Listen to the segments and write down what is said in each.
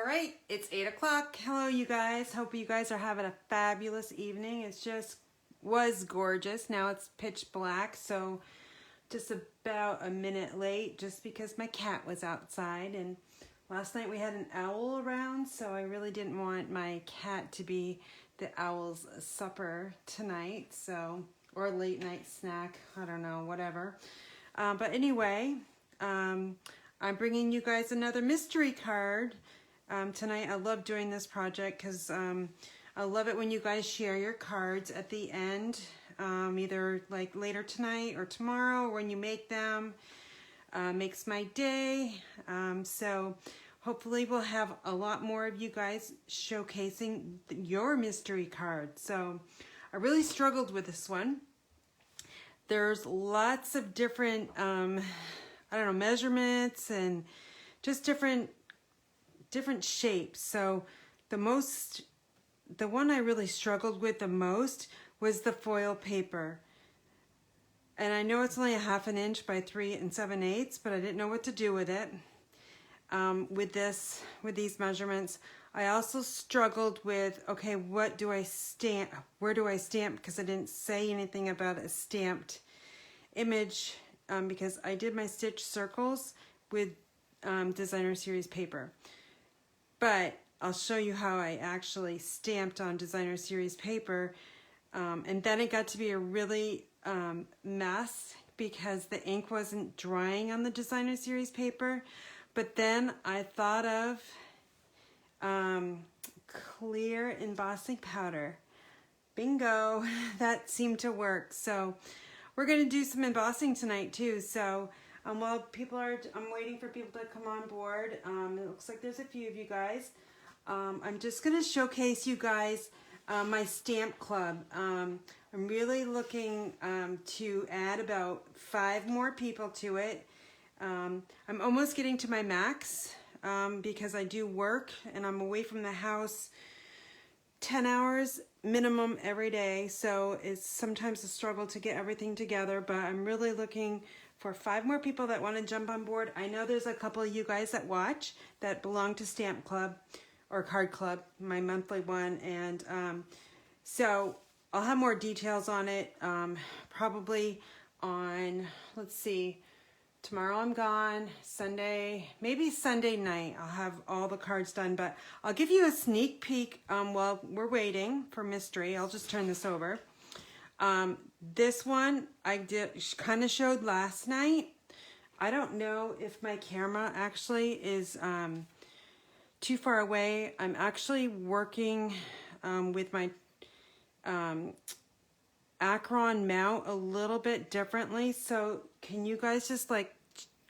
right, it's 8 o'clock. Hello, you guys. Hope you guys are having a fabulous evening. It just was gorgeous. Now it's pitch black, so just about a minute late just because my cat was outside. And last night we had an owl around, so I really didn't want my cat to be the owl's supper tonight, so, or late night snack. I don't know, whatever. But anyway, I'm bringing you guys another mystery card tonight. I love doing this project because I love it when you guys share your cards at the end, either like later tonight or tomorrow, or when you make them. Makes my day. So hopefully we'll have a lot more of you guys showcasing your mystery cards. So I really struggled with this one. There's lots of different, I don't know, measurements and just different shapes. So the one I really struggled with the most was the foil paper. And I know it's only a 1/2 inch by 3 7/8, but I didn't know what to do with it. With these measurements. I also struggled with, okay, what do I stamp? Where do I stamp? Because I didn't say anything about a stamped image, because I did my stitch circles with Designer Series paper. But I'll show you how I actually stamped on Designer Series paper. And then it got to be a really mess because the ink wasn't drying on the Designer Series paper. But then I thought of clear embossing powder. Bingo, that seemed to work. So we're gonna do some embossing tonight too. So while I'm waiting for people to come on board. It looks like there's a few of you guys. I'm just gonna showcase you guys my stamp club. I'm really looking to add about 5 more people to it. I'm almost getting to my max because I do work and I'm away from the house 10 hours minimum every day, so it's sometimes a struggle to get everything together, but I'm really looking for 5 more people that want to jump on board. I know there's a couple of you guys that watch that belong to Stamp Club or Card Club, my monthly one, and so I'll have more details on it probably on, let's see, tomorrow I'm gone, Sunday, maybe Sunday night I'll have all the cards done, but I'll give you a sneak peek while we're waiting for mystery. I'll just turn this over. This one I kind of showed last night. I don't know if my camera actually is too far away. I'm actually working with my Acron mount a little bit differently, so can you guys just like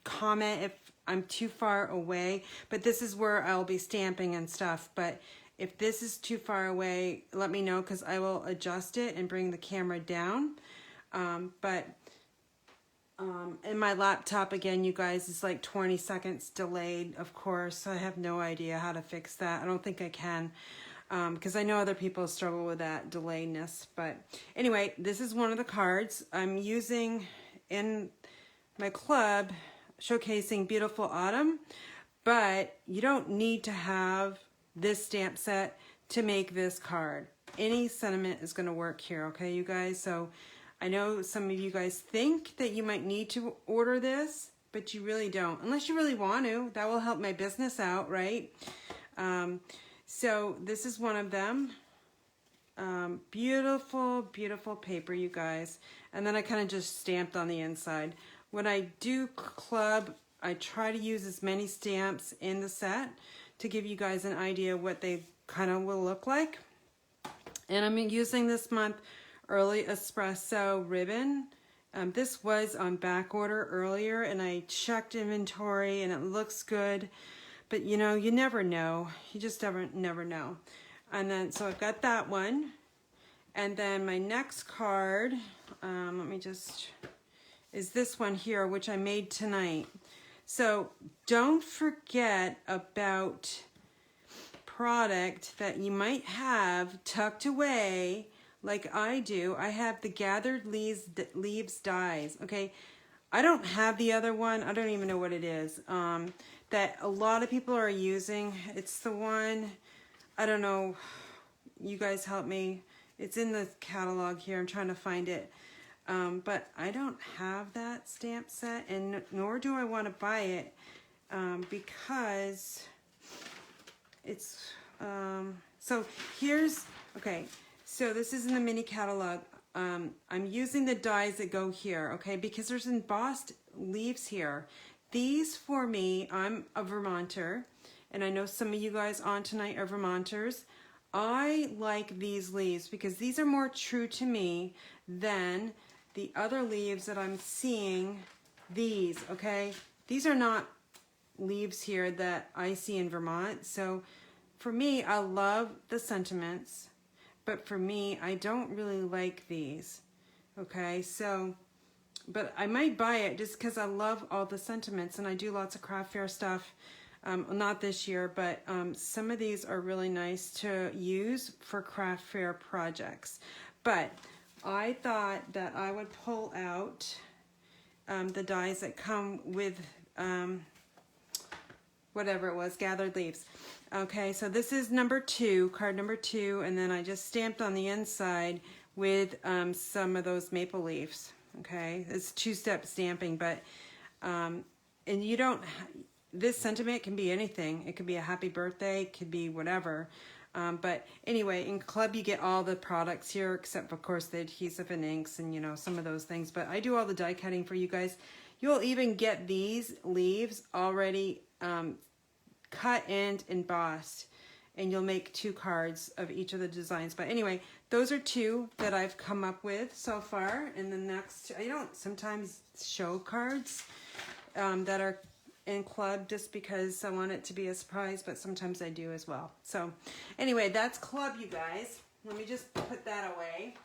comment if I'm too far away? But this is where I'll be stamping and stuff, but if this is too far away, let me know because I will adjust it and bring the camera down. And my laptop, again, you guys, is like 20 seconds delayed, of course. I have no idea how to fix that. I don't think I can. Because I know other people struggle with that delayedness. But anyway, this is one of the cards I'm using in my club showcasing Beautiful Autumn, but you don't need to have this stamp set to make this card. Any sentiment is going to work here, okay, you guys? So I know some of you guys think that you might need to order this, but you really don't, unless you really want to. That will help my business out, right? So this is one of them. Beautiful, beautiful paper, you guys. And then I kind of just stamped on the inside. When I do club, I try to use as many stamps in the set to give you guys an idea what they kind of will look like. And I'm using this month Early Espresso ribbon. This was on back order earlier, and I checked inventory and it looks good. But you know, you never know. You just never know. And then, so I've got that one. And then my next card, is this one here, which I made tonight. So don't forget about product that you might have tucked away like I do. I have the Gathered Leaves dies, okay? I don't have the other one. I don't even know what it is. that a lot of people are using. It's the one, I don't know, you guys help me. It's in the catalog here. I'm trying to find it. But I don't have that stamp set, and nor do I want to buy it because it's, so here's, okay, so this is in the mini catalog. I'm using the dies that go here, okay, because there's embossed leaves here. These for me, I'm a Vermonter, and I know some of you guys on tonight are Vermonters. I like these leaves because these are more true to me than the other leaves that I'm seeing. These, okay, these are not leaves here that I see in Vermont. So for me, I love the sentiments, but for me, I don't really like these, okay? So, but I might buy it just because I love all the sentiments, and I do lots of craft fair stuff. Not this year, but some of these are really nice to use for craft fair projects. But I thought that I would pull out the dies that come with whatever it was, gathered leaves. Okay, so this is number 2, card number 2, and then I just stamped on the inside with some of those maple leaves. Okay, it's 2-step stamping, but and you don't, this sentiment can be anything. It could be a happy birthday, it could be whatever. But anyway, in Club you get all the products here, except of course the adhesive and inks and, you know, some of those things. But I do all the die cutting for you guys. You'll even get these leaves already cut and embossed, and you'll make 2 cards of each of the designs. But anyway, those are 2 that I've come up with so far. And the next, I don't sometimes show cards that are in Club just because I want it to be a surprise, but sometimes I do as well. So anyway, that's Club, you guys. Let me just put that away.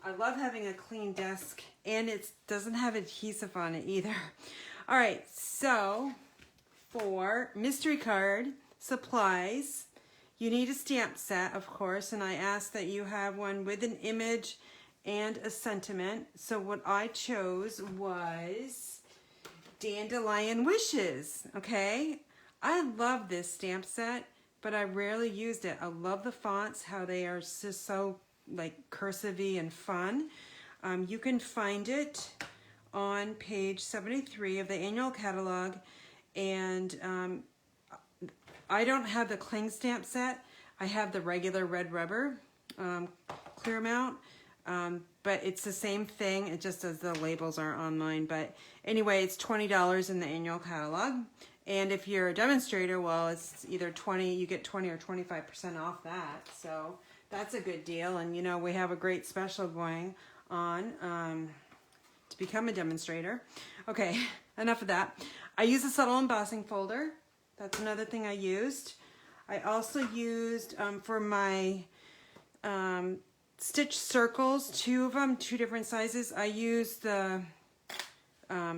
I love having a clean desk, and it doesn't have adhesive on it either. All right, so for mystery card supplies, you need a stamp set, of course, and I ask that you have one with an image and a sentiment. So what I chose was Dandelion Wishes, okay? I love this stamp set, but I rarely used it. I love the fonts, how they are just so like cursive-y and fun. You can find it on page 73 of the annual catalog, and I don't have the cling stamp set. I have the regular red rubber clear amount, but it's the same thing. It just as the labels aren't on mine. But anyway, it's $20 in the annual catalog. And if you're a demonstrator, well, it's either 20, you get 20 or 25% off that. So that's a good deal. And you know, we have a great special going on to become a demonstrator. Okay, enough of that. I use a subtle embossing folder. That's another thing I used. I also used for my stitch circles, 2 of them, 2 different sizes. I used the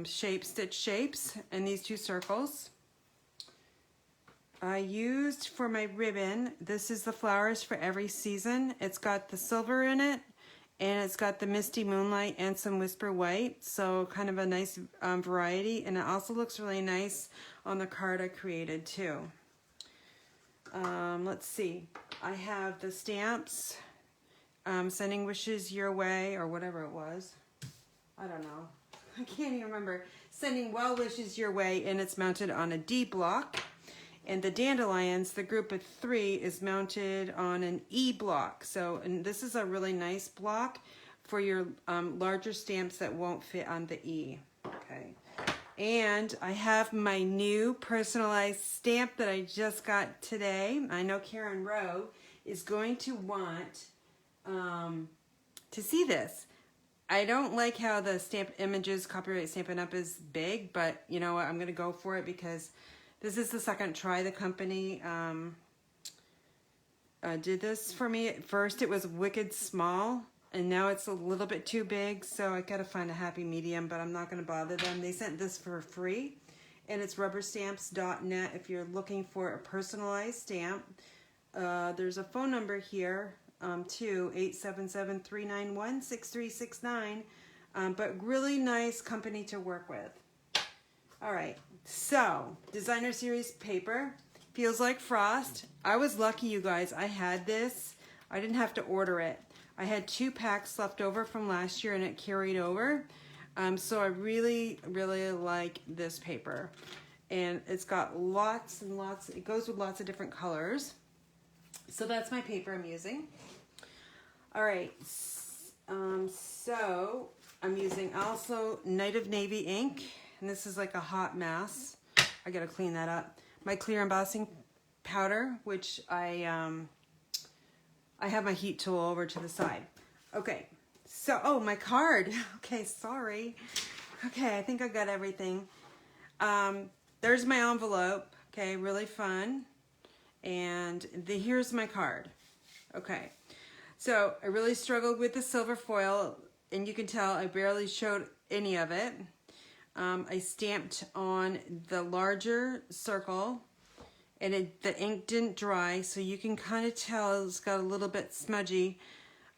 stitch shapes and these 2 circles. I used for my ribbon, this is the Flowers for Every Season. It's got the silver in it, and it's got the Misty Moonlight and some Whisper White, so kind of a nice variety, and it also looks really nice on the card I created too. Let's see, I have the stamps, Sending Wishes Your Way, or whatever it was. I don't know. I can't even remember. Sending Well Wishes Your Way, and it's mounted on a D block. And the dandelions, the group of 3, is mounted on an E block. So, and this is a really nice block for your larger stamps that won't fit on the E. Okay. And I have my new personalized stamp that I just got today. I know Karen Rowe is going to want to see this. I don't like how the stamp images, copyright Stampin' Up! Is big, but you know what, I'm going to go for it because this is the second try. The company did this for me. At first it was wicked small, and now it's a little bit too big, so I gotta find a happy medium, but I'm not gonna bother them. They sent this for free, and it's rubberstamps.net if you're looking for a personalized stamp. There's a phone number here, too, 877-391-6369, but really nice company to work with. All right, So, designer series paper, feels like frost. I was lucky, you guys. I had this. I didn't have to order it. I had 2 packs left over from last year and it carried over. So I really, really like this paper. And it's got lots and lots, it goes with lots of different colors. So that's my paper I'm using. All right, so I'm using also Night of Navy ink. And this is like a hot mess. I gotta clean that up. My clear embossing powder, which I have my heat tool over to the side. Okay, so, oh, my card. Okay, sorry. Okay, I think I got everything. There's my envelope. Okay, really fun. And here's my card. Okay, so I really struggled with the silver foil, and you can tell I barely showed any of it. I stamped on the larger circle, and the ink didn't dry, so you can kind of tell it's got a little bit smudgy.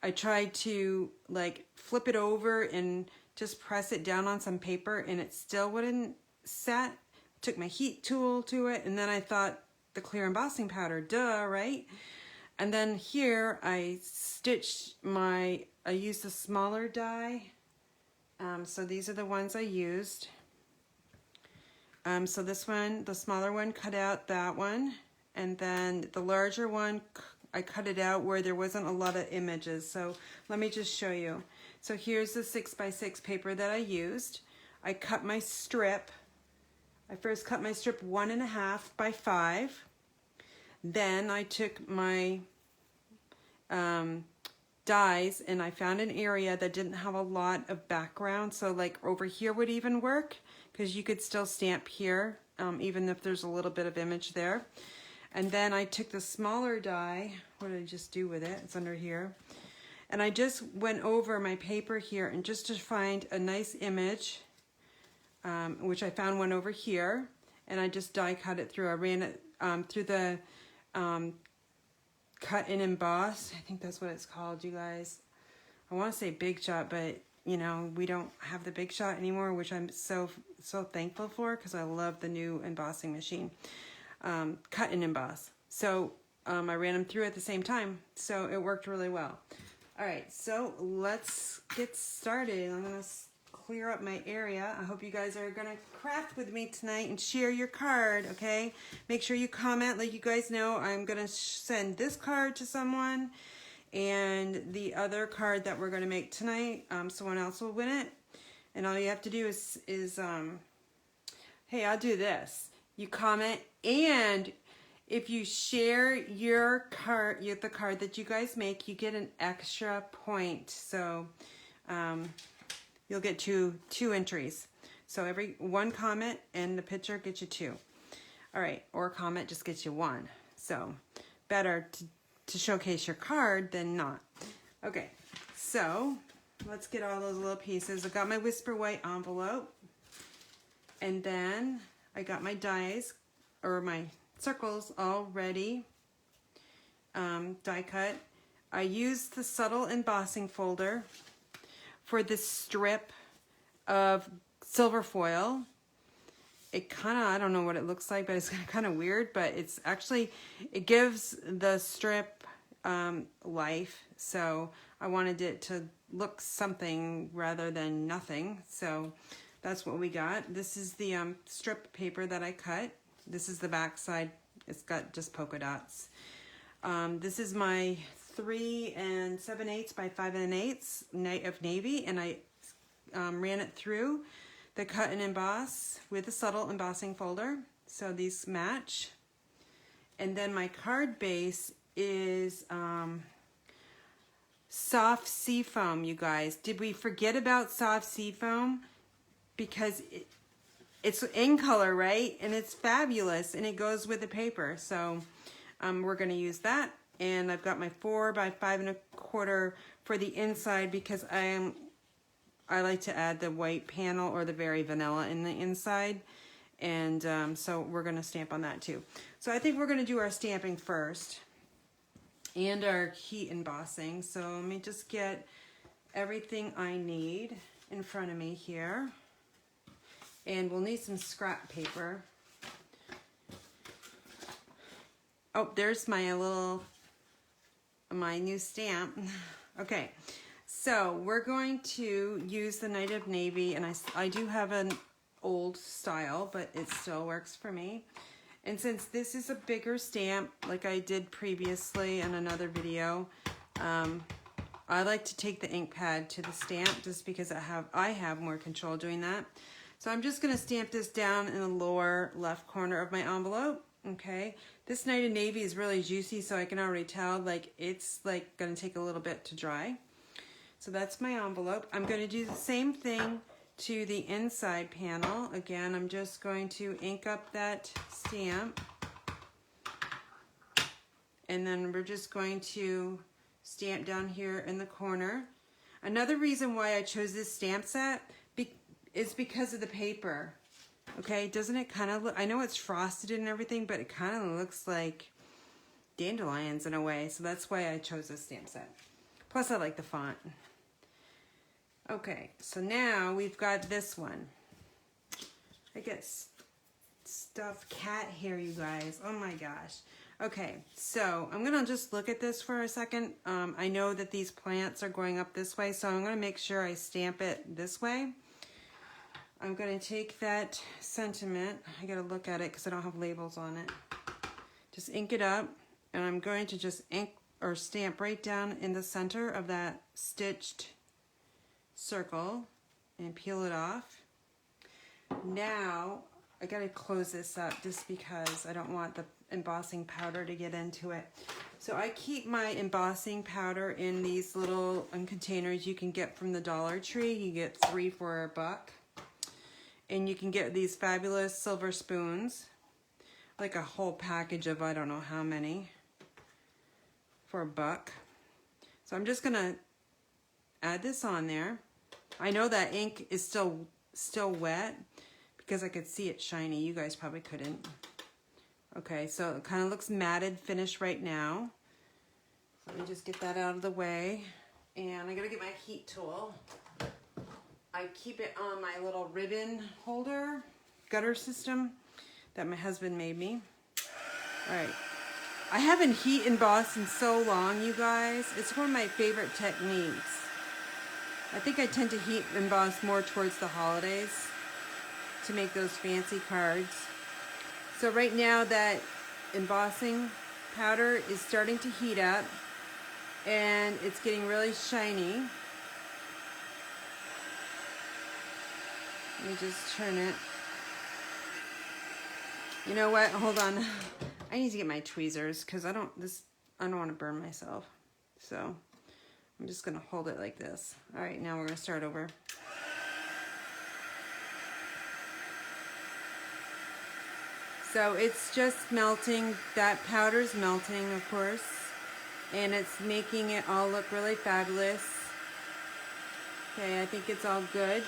I tried to like flip it over and just press it down on some paper, and it still wouldn't set. Took my heat tool to it, and then I thought the clear embossing powder, duh, right? And then here I stitched I used a smaller die. So these are the ones I used. So this one, the smaller one, cut out that one, and then the larger one, I cut it out where there wasn't a lot of images. So let me just show you. So here's the 6x6 paper that I used. I cut my strip. I first cut my strip 1.5 by 5. Then I took my dies and I found an area that didn't have a lot of background. So like over here would even work, because you could still stamp here, even if there's a little bit of image there. And then I took the smaller die. What did I just do with it? It's under here. And I just went over my paper here and just to find a nice image, which I found one over here, and I just die cut it through. I ran it through the cut and emboss. I think that's what it's called, you guys. I want to say Big Shot, but you know, we don't have the Big Shot anymore, which I'm so thankful for, because I love the new embossing machine. Cut and emboss. So I ran them through at the same time, so it worked really well. All right, so let's get started. I'm gonna clear up my area. I hope you guys are gonna craft with me tonight and share your card, okay? Make sure you comment. Like you guys know, I'm gonna send this card to someone, and the other card that we're gonna make tonight, someone else will win it. And all you have to do is hey, I'll do this. You comment, and if you share your card, the card that you guys make, you get an extra point. So you'll get two entries. So every one comment and the picture gets you 2. All right, or a comment just gets you 1. So better to showcase your card than not. Okay, so let's get all those little pieces. I got my Whisper White envelope, and then I got my dies, or my circles all ready, die cut. I used the subtle embossing folder for this strip of silver foil. It kind of, I don't know what it looks like, but it's kind of weird, but it's actually, it gives the strip life. So I wanted it to look something rather than nothing. So that's what we got. This is the strip paper that I cut. This is the back side. It's got just polka dots. This is my 3 7/8 by 5 1/8 Night of Navy, and I ran it through the cut and emboss with the subtle embossing folder. So these match. And then my card base is soft sea foam, you guys. Did we forget about soft sea foam? Because it's in color, right? And it's fabulous, and it goes with the paper. So we're going to use that. And I've got my 4 by 5 1/4 for the inside, because I like to add the white panel or the very vanilla in the inside. And so we're going to stamp on that too. So I think we're going to do our stamping first and our heat embossing. So let me just get everything I need in front of me here. And we'll need some scrap paper. Oh, there's my new stamp. Okay, so we're going to use the Night of Navy, and I do have an old style, but it still works for me. And since this is a bigger stamp, like I did previously in another video, I like to take the ink pad to the stamp just because I have more control doing that. So I'm just going to stamp this down in the lower left corner of my envelope. Okay, this Night of Navy is really juicy, so I can already tell like it's like going to take a little bit to dry. So that's my envelope. I'm going to do the same thing to the inside panel. Again, I'm just going to ink up that stamp, and then we're just going to stamp down here in the corner. Another reason why I chose this stamp set is because of the paper. Okay, doesn't it kind of look, I know it's frosted and everything, but it kind of looks like dandelions in a way, so that's why I chose this stamp set. Plus I like the font. Okay, so now we've got this one. I get stuffed cat hair, you guys. Oh my gosh. Okay, so I'm gonna just look at this for a second. I know that these plants are going up this way, so I'm gonna make sure I stamp it this way. I'm gonna take that sentiment. I gotta look at it because I don't have labels on it. Just ink it up, and I'm going to just ink or stamp right down in the center of that stitched circle and peel it off. Now I gotta close this up just because I don't want the embossing powder to get into it. So I keep my embossing powder in these little containers you can get from the Dollar Tree. You get 3 for $1. And you can get these fabulous silver spoons, like a whole package of I don't know how many, for $1. So I'm just gonna add this on there. I know that ink is still wet because I could see it shiny. You guys probably couldn't. Okay, so it kind of looks matted finish right now. Let me just get that out of the way. And I gotta get my heat tool. I keep it on my little ribbon holder, gutter system that my husband made me. All right, I haven't heat embossed in so long, you guys. It's one of my favorite techniques. I think I tend to heat emboss more towards the holidays to make those fancy cards. So right now that embossing powder is starting to heat up and it's getting really shiny. Let me just turn it. You know what? Hold on. I need to get my tweezers because I don't want to burn myself. So I'm just gonna hold it like this. All right, now we're gonna start over. So it's just melting. That powder's melting, of course, and it's making it all look really fabulous. Okay, I think it's all good.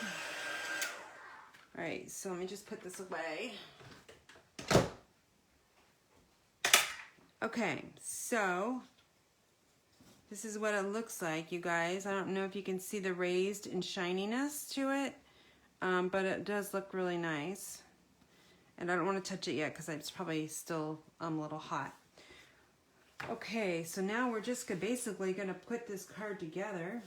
All right, so let me just put this away. Okay, so this is what it looks like, you guys. I don't know if you can see the raised and shininess to it, but it does look really nice. And I don't want to touch it yet because it's probably still a little hot. Okay, so now we're just basically going to put this card together.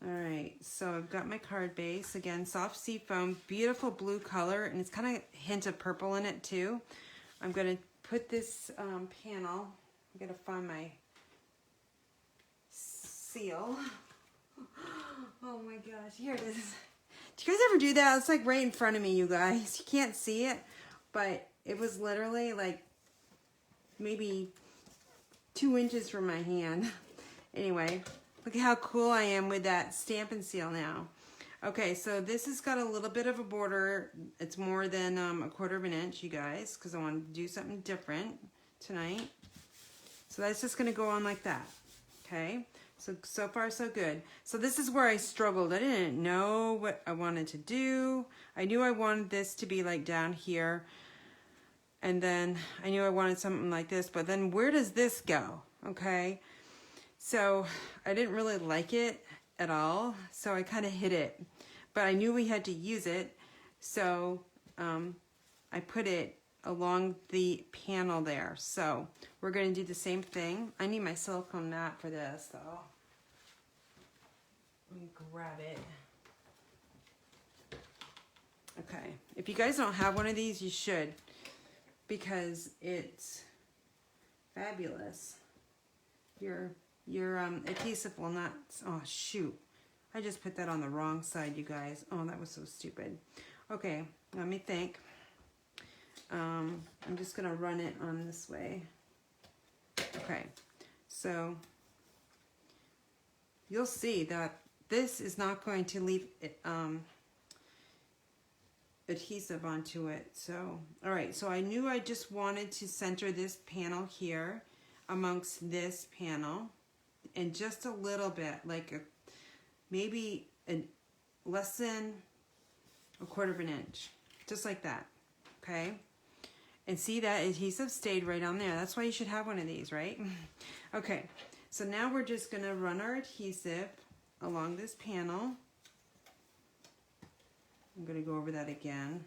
All right, so I've got my card base. Again, soft sea foam, beautiful blue color, and it's kind of a hint of purple in it too. I'm going to put this panel, I'm going to find my seal. Oh my gosh, here it is. Do you guys ever do that? It's like right in front of me, you guys. You can't see it, but it was literally like maybe 2 inches from my hand. Anyway, look at how cool I am with that Stampin' seal now. Okay, so this has got a little bit of a border. It's more than 1/4 inch, you guys, because I want to do something different tonight. So that's just going to go on like that. Okay, so far so good. So this is where I struggled. I didn't know what I wanted to do. I knew I wanted this to be like down here, and then I knew I wanted something like this, but then where does this go? Okay, so I didn't really like it at all, so I kind of hid it. but I knew we had to use it, so I put it along the panel there. So we're going to do the same thing. I need my silicone mat for this though. Let me grab it. Okay, if you guys don't have one of these, you should, because it's fabulous. Your adhesive will not, oh shoot. I just put that on the wrong side, you guys. Oh, that was so stupid. Okay, let me think. I'm just gonna run it on this way. Okay, so you'll see that this is not going to leave adhesive onto it. So, all right, so I knew I just wanted to center this panel here amongst this panel, and just a little bit, like maybe less than a quarter of an inch, just like that, okay? And see, that adhesive stayed right on there. That's why you should have one of these, right? Okay, so now we're just gonna run our adhesive along this panel. I'm gonna go over that again.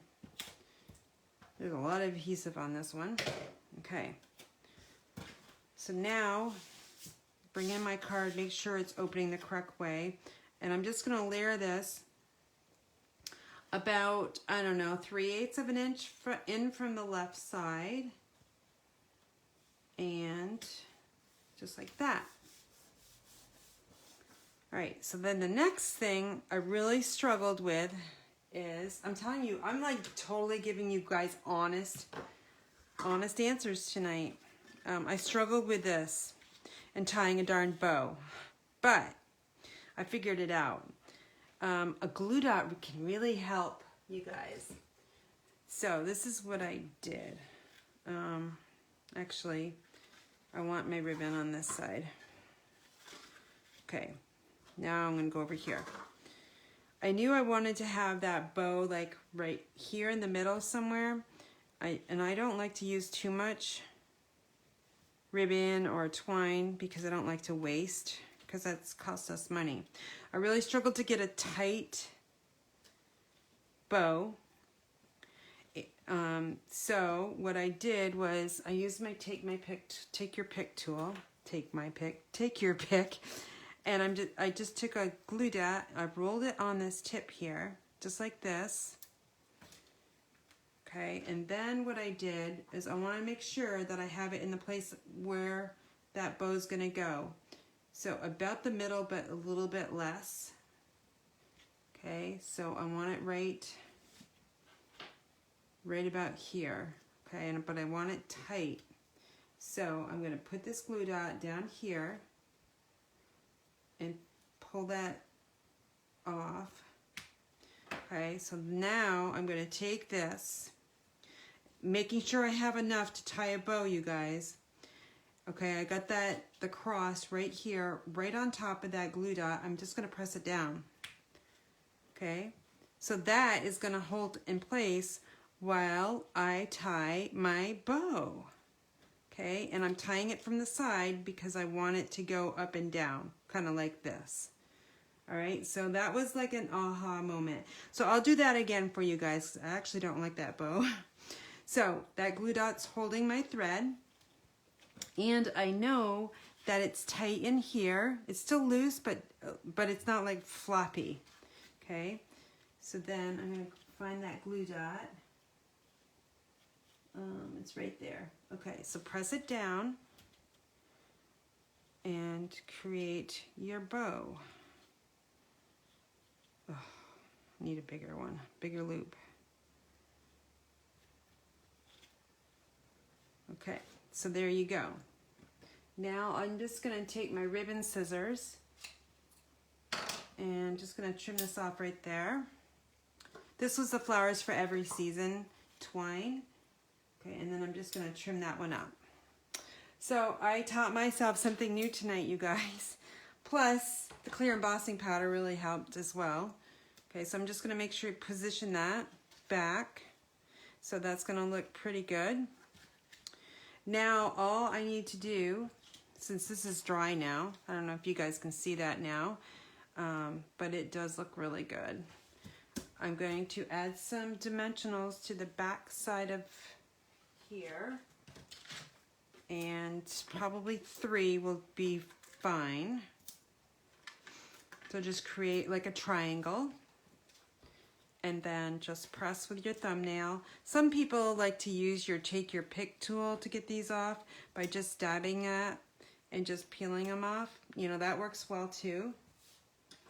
There's a lot of adhesive on this one. Okay, so now bring in my card, make sure it's opening the correct way, and I'm just gonna layer this about, I don't know, 3/8 of an inch in from the left side, and just like that. All right, so then the next thing I really struggled with is, I'm telling you, I'm like totally giving you guys honest answers tonight. I struggled with this and tying a darn bow, but I figured it out. A glue dot can really help you guys. So this is what I did. Actually, I want my ribbon on this side. Okay, now I'm gonna go over here. I knew I wanted to have that bow like right here in the middle somewhere. And I don't like to use too much ribbon or twine because I don't like to waste, because that's cost us money. I really struggled to get a tight bow. So what I did was I used my take your pick tool, take your pick, and I just took a glue dot, I rolled it on this tip here, just like this. Okay, and then what I did is I want to make sure that I have it in the place where that bow's gonna go. So about the middle, but a little bit less. Okay, so I want it right about here. Okay, but I want it tight. So I'm gonna put this glue dot down here and pull that off. Okay, so now I'm gonna take this, making sure I have enough to tie a bow, you guys. Okay, I got the cross right here, right on top of that glue dot. I'm just gonna press it down. Okay, so that is gonna hold in place while I tie my bow. Okay, and I'm tying it from the side because I want it to go up and down, kind of like this. All right, so that was like an aha moment. So I'll do that again for you guys. I actually don't like that bow. So that glue dot's holding my thread, and I know that it's tight in here. It's still loose, but it's not like floppy. Okay, so then I'm gonna find that glue dot. It's right there. Okay, so press it down and create your bow. Oh, need a bigger one, bigger loop. Okay, so there you go. Now I'm just gonna take my ribbon scissors and just gonna trim this off right there. This was the Flowers for Every Season twine. Okay, and then I'm just gonna trim that one up. So I taught myself something new tonight, you guys. Plus, the clear embossing powder really helped as well. Okay, so I'm just gonna make sure you position that back. So that's gonna look pretty good. Now, all I need to do, since this is dry now, I don't know if you guys can see that now, but it does look really good. I'm going to add some dimensionals to the back side of here, and probably 3 will be fine. So just create like a triangle, and then just press with your thumbnail. Some people like to use your take your pick tool to get these off by just dabbing it and just peeling them off. You know, that works well too.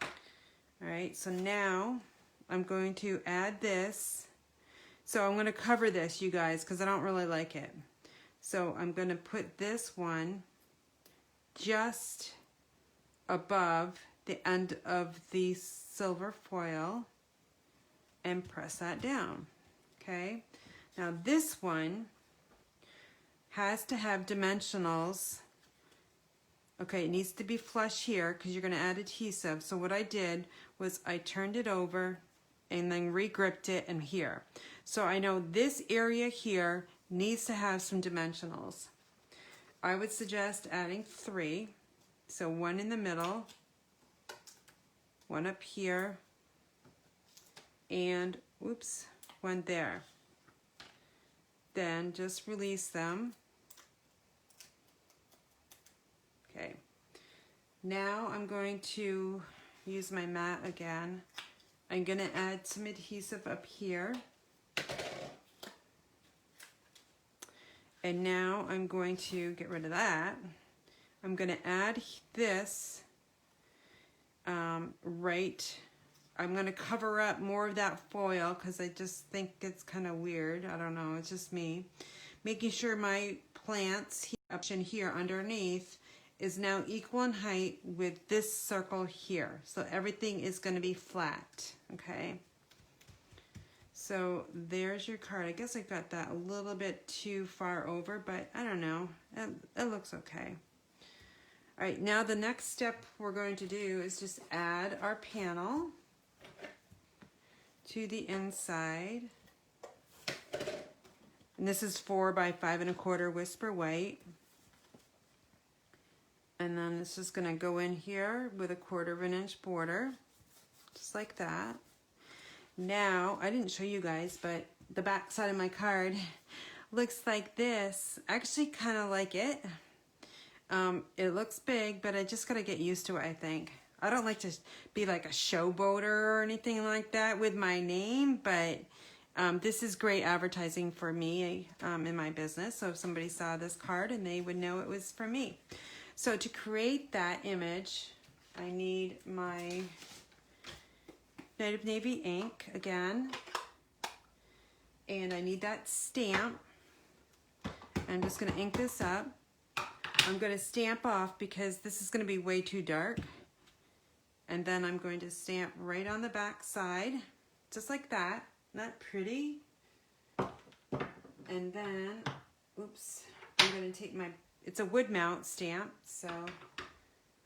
All right, so now I'm going to add this. So I'm going to cover this, you guys, because I don't really like it. So I'm going to put this one just above the end of the silver foil and press that down. Okay, now this one has to have dimensionals. Okay, it needs to be flush here because you're going to add adhesive. So what I did was I turned it over and then re-gripped it in here. So I know this area here needs to have some dimensionals. I would suggest adding 3. So 1 in the middle, 1 up here, and oops, 1 there. Then just release them. Okay, now I'm going to use my mat again. I'm going to add some adhesive up here. And now I'm going to get rid of that. I'm going to add this right. I'm going to cover up more of that foil because I just think it's kind of weird. I don't know, it's just me. Making sure my plants option here underneath is now equal in height with this circle here. So everything is going to be flat, okay? So there's your card. I guess I got that a little bit too far over, but I don't know. It looks okay. All right, now the next step we're going to do is just add our panel to the inside. And this is 4 by 5 1/4 whisper white. And then it's just going to go in here with a 1/4 inch border, just like that. Now, I didn't show you guys, but the back side of my card looks like this. I actually kind of like it. It looks big, but I just got to get used to it, I think. I don't like to be like a showboater or anything like that with my name, but this is great advertising for me in my business. So if somebody saw this card, and they would know it was for me. So to create that image, I need my Native Navy ink again, and I need that stamp. I'm just going to ink this up. I'm going to stamp off because this is going to be way too dark, and then I'm going to stamp right on the back side, just like that. Isn't that pretty? And then, oops, I'm going to take my, it's a wood mount stamp, so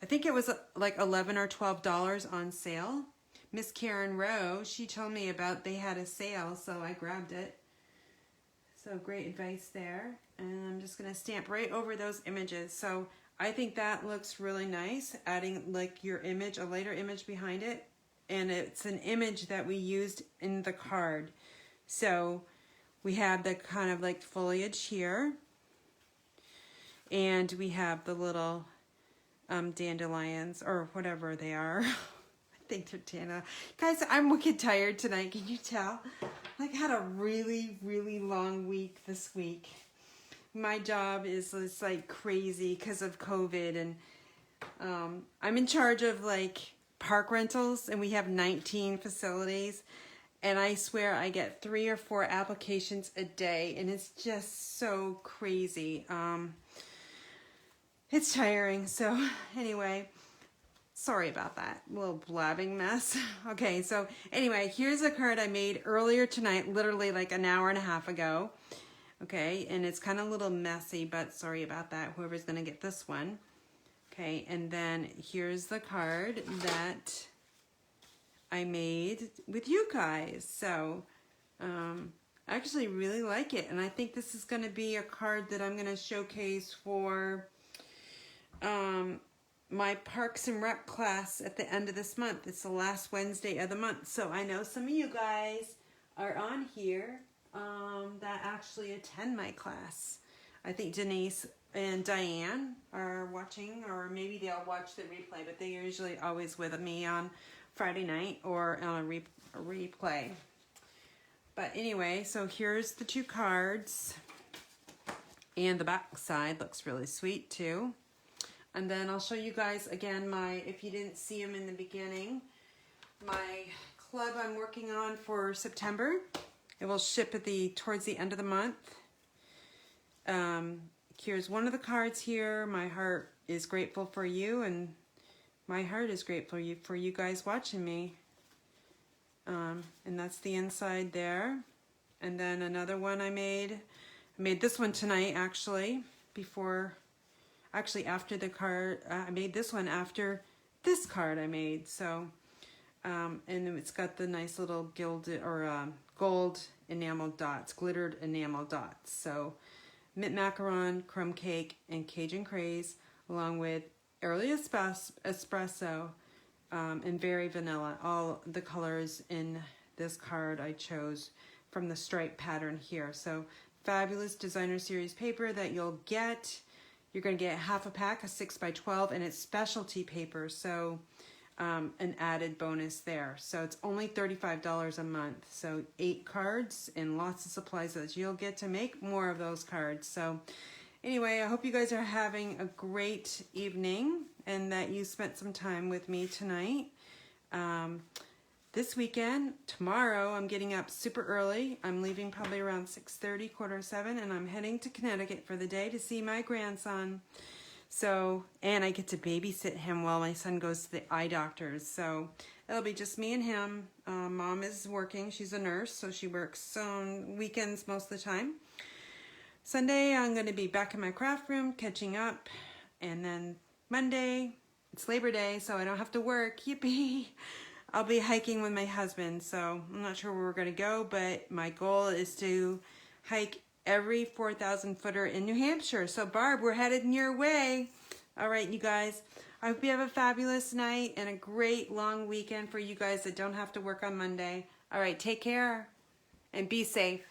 I think it was like $11 or $12 on sale. Miss Karen Rowe, she told me about they had a sale, so I grabbed it. So great advice there. And I'm just going to stamp right over those images. So I think that looks really nice, adding like your image, a lighter image behind it. And it's an image that we used in the card. So we have the kind of like foliage here. And we have the little dandelions, or whatever they are. I think they're dandelions. Guys, I'm wicked tired tonight. Can you tell? Like, I had a really, really long week this week. My job is like crazy because of COVID, and I'm in charge of like park rentals, and we have 19 facilities, and I swear I get 3 or 4 applications a day, and it's just so crazy. It's tiring. So anyway, sorry about that little blabbing mess. Okay, so anyway, here's a card I made earlier tonight, literally like an hour and a half ago. Okay, and it's kind of a little messy, but sorry about that, whoever's going to get this one. Okay, and then here's the card that I made with you guys. So I actually really like it, and I think this is going to be a card that I'm going to showcase for my Parks and Rec class at the end of this month. It's the last Wednesday of the month. So I know some of you guys are on here that actually attend my class. I think Denise and Diane are watching, or maybe they'll watch the replay, but they're usually always with me on Friday night or on a replay. But anyway, so here's the 2 cards. And the back side looks really sweet too. And then I'll show you guys again if you didn't see them in the beginning, my club I'm working on for September. It will ship towards the end of the month. Here's one of the cards here. My heart is grateful for you, and my heart is grateful for you guys watching me. And that's the inside there. And then another one I made this one tonight, actually, after the card. I made this one after this card I made. So, and it's got the nice little gilded or gold enamel dots, glittered enamel dots. So, mint macaron, crumb cake, and Cajun craze, along with early espresso, and very vanilla. All the colors in this card I chose from the stripe pattern here. So fabulous designer series paper that you'll get. You're going to get half a pack of 6x12, and it's specialty paper, so an added bonus there. So it's only $35 a month. So 8 cards and lots of supplies that you'll get to make more of those cards. So anyway, I hope you guys are having a great evening and that you spent some time with me tonight. This weekend, tomorrow, I'm getting up super early. I'm leaving probably around 6:30, 6:45, and I'm heading to Connecticut for the day to see my grandson. So, and I get to babysit him while my son goes to the eye doctors. So it'll be just me and him. Mom is working. She's a nurse, so she works on weekends most of the time. Sunday, I'm going to be back in my craft room, catching up. And then Monday, it's Labor Day, so I don't have to work. Yippee! I'll be hiking with my husband, so I'm not sure where we're going to go, but my goal is to hike every 4,000 footer in New Hampshire. So Barb, we're headed in your way. All right, you guys. I hope you have a fabulous night and a great long weekend for you guys that don't have to work on Monday. All right, take care and be safe.